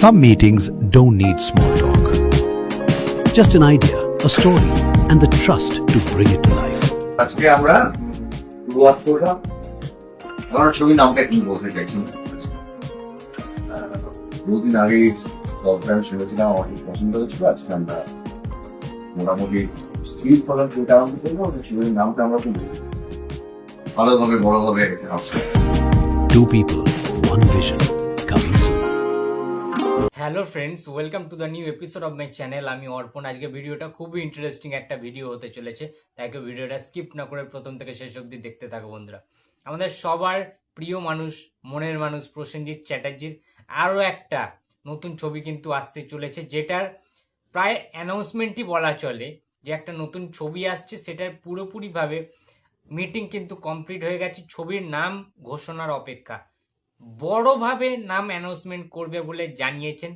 Some meetings don't need small talk. Just an idea, a story, and the trust to bring it to life. আজকে আমরা শুরুয়াত করলাম। আমার ছবির নামটা একটু বলতে চাইছি। দুদিন আগেই গল্পটা আমি শুনেছিলাম, আমার খুব পছন্দ হয়েছিল। আজকে আমরা মোটামুটি স্থির ফলন ছবিটা আরম্ভ করবো। ছবির নামটা আমরা খুব ভালোভাবে বড়ভাবে Two people, one vision, coming soon. Hello friends, welcome to the new episode of my channel. আমি অর্পণ। আজকে ভিডিওটা খুবই ইন্টারেস্টিং একটা ভিডিও হতে চলেছে, তাই ভিডিওটা স্কিপ না করে প্রথম থেকে শেষ অবধি দেখতে থাকো বন্ধুরা। আমাদের সবার প্রিয় মানুষ, মনের মানুষ প্রসেনজিৎ চ্যাটার্জির আরও একটা নতুন ছবি কিন্তু আসতে চলেছে, যেটার প্রায় অ্যানাউন্সমেন্টই বলা চলে যে একটা নতুন ছবি আসছে। সেটার পুরোপুরিভাবে মিটিং কিন্তু কমপ্লিট হয়ে গেছে। ছবির নাম ঘোষণার অপেক্ষা। বড়ভাবে নাম অ্যানাউন্সমেন্ট করবে বলে জানিয়েছেন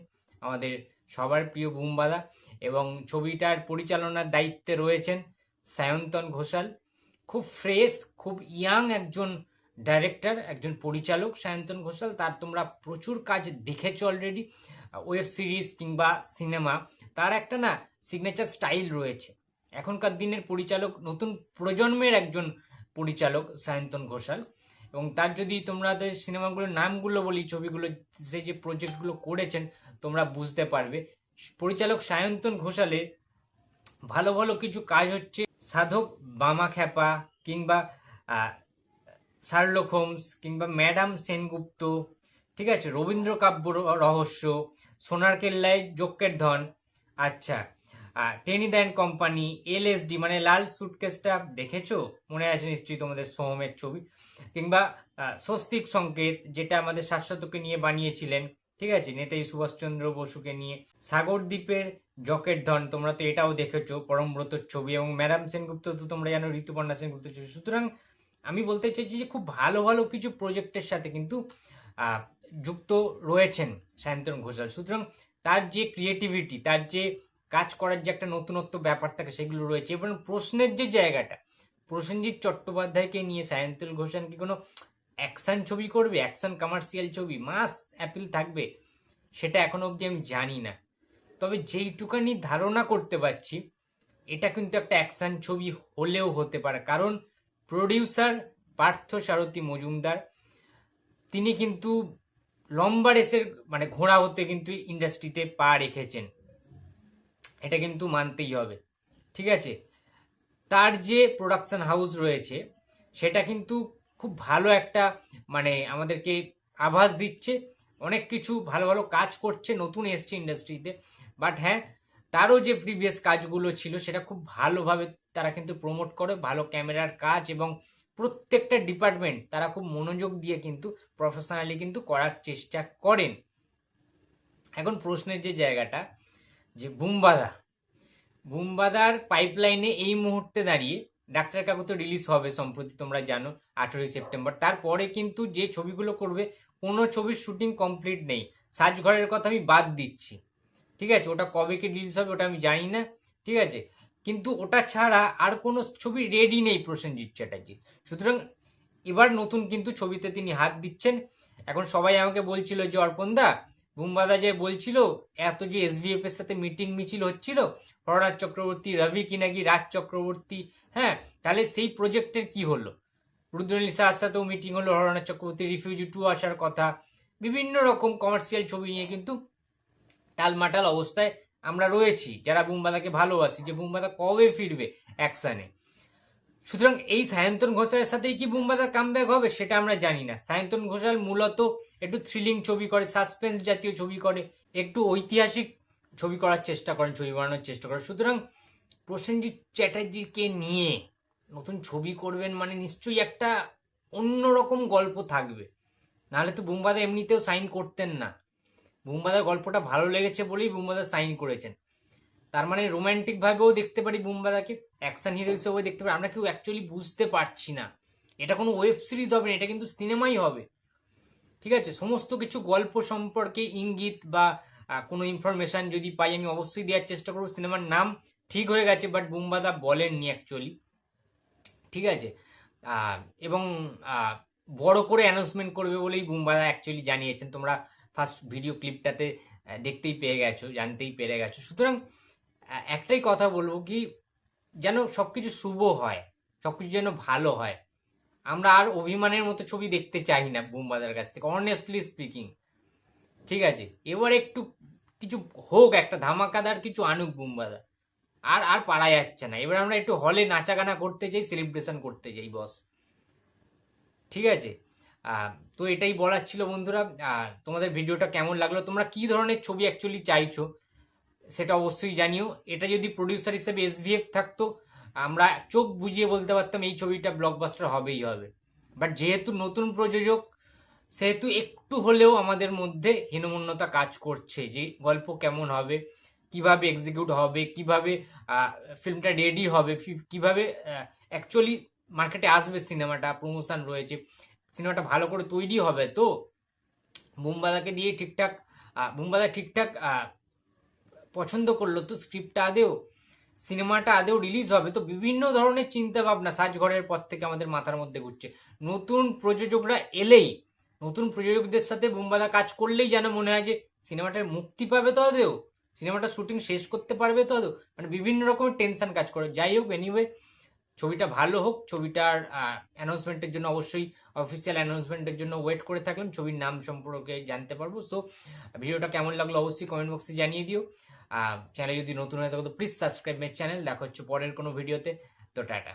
আমাদের সবার প্রিয় বুম্বাদা, এবং ছবিটার পরিচালনার দায়িত্বে রয়েছেন সায়ন্তন ঘোষাল। খুব ফ্রেশ, খুব ইয়াং একজন ডাইরেক্টর, একজন পরিচালক সায়ন্তন ঘোষাল। তার তোমরা প্রচুর কাজ দেখেছো অলরেডি, ওয়েব সিরিজ কিংবা সিনেমা। তার একটা না সিগনেচার স্টাইল রয়েছে। এখনকার দিনের পরিচালক, নতুন প্রজন্মের একজন পরিচালক সায়ন্তন ঘোষাল। এবং তার যদি তোমাদের সিনেমাগুলোর নামগুলো বলি, ছবিগুলো, সে যে প্রজেক্টগুলো করেছেন তোমরা বুঝতে পারবে। পরিচালক সায়ন্তন ঘোষালের ভালো ভালো কিছু কাজ হচ্ছে সাধক বামা খ্যাপা, কিংবা শার্লক হোমস, কিংবা ম্যাডাম সেনগুপ্ত, ঠিক আছে, রবীন্দ্র কাব্য রহস্য, সোনার কেল্লায় যজ্ঞের ধন, আচ্ছা, টেনিদা অ্যান্ড কোম্পানি, এলএসডি মানে লাল সুটকেসটা দেখেছো, মনে আছে নিশ্চয়ই তোমাদের সোহমের ছবি, কিংবা স্বস্তিক সংকেত, যেটা আমাদের শাশ্বতকে নিয়ে বানিয়েছিলেন, ঠিক আছে, নেতাজি সুভাষচন্দ্র বসুকে নিয়ে, সাগর দ্বীপের জকের ধন, তোমরা তো এটাও দেখেছো, পরমব্রতর ছবি, এবং ম্যাডাম সেনগুপ্ত তো তোমরা জানো ঋতুপর্ণা সেনগুপ্ত ছবি। সুতরাং আমি বলতে চাইছি যে খুব ভালো ভালো কিছু প্রজেক্টের সাথে কিন্তু যুক্ত রয়েছেন সায়ন্তন ঘোষাল। সুতরাং তার যে ক্রিয়েটিভিটি, তার যে কাজ করার যে একটা নতুনত্ব ব্যাপার থাকে, সেগুলো রয়েছে। এবং প্রশ্নের যে জায়গাটা, প্রসেনজিৎ চট্টোপাধ্যায়কে নিয়ে সায়ন্তন ঘোষাল কি কোনো অ্যাকশন ছবি করবে, অ্যাকশন কমার্শিয়াল ছবি, মাস অ্যাপিল থাকবে, সেটা এখনো অবধি আমি জানি না। তবে যেইটুকানি ধারণা করতে পারছি, এটা কিন্তু একটা অ্যাকশন ছবি হলেও হতে পারে। কারণ প্রডিউসার পার্থ সারথী মজুমদার, তিনি কিন্তু লম্বা রেসের মানে ঘোড়া হতে কিন্তু ইন্ডাস্ট্রিতে পা রেখেছেন, এটা কিন্তু মানতেই হবে, ঠিক আছে। তার যে প্রোডাকশন হাউস রয়েছে, সেটা কিন্তু খুব ভালো একটা মানে আমাদেরকে আভাস দিচ্ছে, অনেক কিছু ভালো ভালো কাজ করছে, নতুন এসছে ইন্ডাস্ট্রিতে। বাট হ্যাঁ, তারও যে প্রিভিয়াস কাজগুলো ছিল সেটা খুব ভালোভাবে তারা কিন্তু প্রমোট করে, ভালো ক্যামেরার কাজ, এবং প্রত্যেকটা ডিপার্টমেন্ট তারা খুব মনোযোগ দিয়ে কিন্তু প্রফেশনালি কিন্তু করার চেষ্টা করেন। এখন প্রশ্নের যে জায়গাটা, যে বুম্বাদার পাইপলাইনে এই মুহূর্তে দাঁড়িয়ে ডাক্তার কাকু তো রিলিজ হবে সম্প্রতি, তোমরা জানো 18ই সেপ্টেম্বর। তারপরে কিন্তু যে ছবিগুলো করবে, কোনো ছবির শুটিং কমপ্লিট নেই। সাজঘরের কথা আমি বাদ দিচ্ছি, ঠিক আছে, ওটা কবে কি রিলিজ হবে ওটা আমি জানি না, ঠিক আছে। কিন্তু ওটা ছাড়া আর কোনো ছবি রেডি নেই প্রসেনজিৎ চ্যাটার্জি। সুতরাং এবার নতুন কিন্তু ছবিতে তিনি হাত দিচ্ছেন। এখন সবাই আমাকে বলছিল যে অর্পণদা, বুম্বাদা যে বলছিল এত যে এসভিএফ এর সাথে মিটিং মিছিল হচ্ছিল, হরনাথ চক্রবর্তী, রবি কিনাগি, রাজ চক্রবর্তী, হ্যাঁ, তাহলে সেই প্রজেক্টের কি হলো? রুদ্রনীশার সাথেও মিটিং হলো, হরনাথ চক্রবর্তী রিফিউজি 2 আসার কথা, বিভিন্ন রকম কমার্শিয়াল ছবি নিয়ে কিন্তু টালমাটাল অবস্থায় আমরা রয়েছি, যারা বুম্বাদাকে ভালোবাসি, যে বুম্বাদা কবে ফিরবে অ্যাকশনে। সুতরাং এই সায়ন্তন ঘোষালের সাথেই কি বুম্বাদার কামব্যাক হবে সেটা আমরা জানি না। সায়ন্তন ঘোষাল মূলত একটু থ্রিলিং ছবি করে, সাসপেন্স জাতীয় ছবি করে, একটু ঐতিহাসিক ছবি করার চেষ্টা করেন, ছবি বানানোর চেষ্টা করেন। সুতরাং প্রসেনজিৎ চ্যাটার্জিকে নিয়ে নতুন ছবি করবেন মানে নিশ্চয়ই একটা অন্যরকম গল্প থাকবে, নাহলে তো বুম্বাদা এমনিতেও সাইন করতেন না। বুম্বাদার গল্পটা ভালো লেগেছে বলেই বুম্বাদা সাইন করেছেন। তার মানে রোম্যান্টিক ভাবেও দেখতে পারি বুম্বাদাকে, অ্যাকশন হিরো হিসেবেও দেখতে পারি। আমরা কেউ অ্যাকচুয়ালি বুঝতে পারছি না এটা কোনো ওয়েব সিরিজ হবে না, এটা কিন্তু সিনেমাই হবে, ঠিক আছে। সমস্ত কিছু গল্প সম্পর্কে ইঙ্গিত বা কোনো ইনফরমেশন যদি পাই আমি অবশ্যই দেওয়ার চেষ্টা করবো। সিনেমার নাম ঠিক হয়ে গেছে, বাট বুম্বাদা বলেননি অ্যাকচুয়ালি, ঠিক আছে। এবং বড় করে অ্যানাউন্সমেন্ট করবে বলেই বুম্বাদা অ্যাকচুয়ালি জানিয়েছেন। তোমরা ফার্স্ট ভিডিও ক্লিপটাতে দেখতেই পেয়ে গেছো, জানতেই পেরে গেছো। সুতরাং একটাই কথা বলবো কি, যেন সবকিছু শুভ হয়, সবকিছু যেন ভালো হয়। আমরা আর অভিমানের মতো ছবি দেখতে চাই না বুমবাদার কাছ থেকে, অনেস্টলি স্পিকিং। ঠিক আছে, এবার একটু কিছু হোক, একটা ধামাকাদার কিছু আনুক বুমবাদা। আর আর পারা যাচ্ছে না, এবার আমরা একটু হলে নাচা গানা করতে চাই, সেলিব্রেশন করতে চাই বস। ঠিক আছে, তো এটাই বলার ছিল বন্ধুরা। তোমাদের ভিডিওটা কেমন লাগলো, তোমরা কি ধরনের ছবি অ্যাকচুয়ালি চাইছো সেটা অবশ্যই জানিও। এটা যদি প্রডিউসার হিসেবে এসভিএফ থাকতো, আমরা চোখ বুঝিয়ে বলতে পারতাম এই ছবিটা ব্লকবাস্টার হবেই হবে। বাট যেহেতু নতুন প্রযোজক, সেহেতু একটু হলেও আমাদের মধ্যে হীনমন্যতা কাজ করছে যে গল্প কেমন হবে, কিভাবে এক্সিকিউট হবে, কিভাবে ফিল্মটা রেডি হবে, কিভাবে অ্যাকচুয়ালি মার্কেটে আসবে সিনেমাটা, প্রমোশন রয়েছে, সিনেমাটা ভালো করে তৈরি হবে। তো বুমবাদাকে দিয়ে ঠিকঠাক, বুমবাদা ঠিকঠাক পছন্দ করলো তো স্ক্রিপ্টটা আদেও, সিনেমাটা আদেও রিলিজ হবে, তো বিভিন্ন ধরনের চিন্তা ভাবনা সাজঘরের পর থেকে আমাদের মাথার মধ্যে ঘুরছে। নতুন প্রযোজকরা এলেই, নতুন প্রযোজকদের সাথে বুমবাদা কাজ করলেই যেন মনে হয় যে সিনেমাটার মুক্তি পাবে তো আদেও, সিনেমাটা শুটিং শেষ করতে পারবে তো আদেও, মানে বিভিন্ন রকমের টেনশন কাজ করে। যাই হোক, এনিওয়ে ছবিটা ভালো হোক। ছবিটার অ্যানাউন্সমেন্টের জন্য অবশ্যই, অফিসিয়াল অ্যানাউন্সমেন্টের জন্য ওয়েট করে থাকলাম, ছবির নাম সম্পর্কে জানতে পারবো। সো ভিডিওটা কেমন লাগলো অবশ্যই কমেন্ট বক্সে জানিয়ে দিও। চ্যানেলে যদি নতুন হয়ে থাকো তো প্লিজ সাবস্ক্রাইব মাই চ্যানেল। দেখা হচ্ছে পরের কোনো ভিডিওতে। তো টাটা।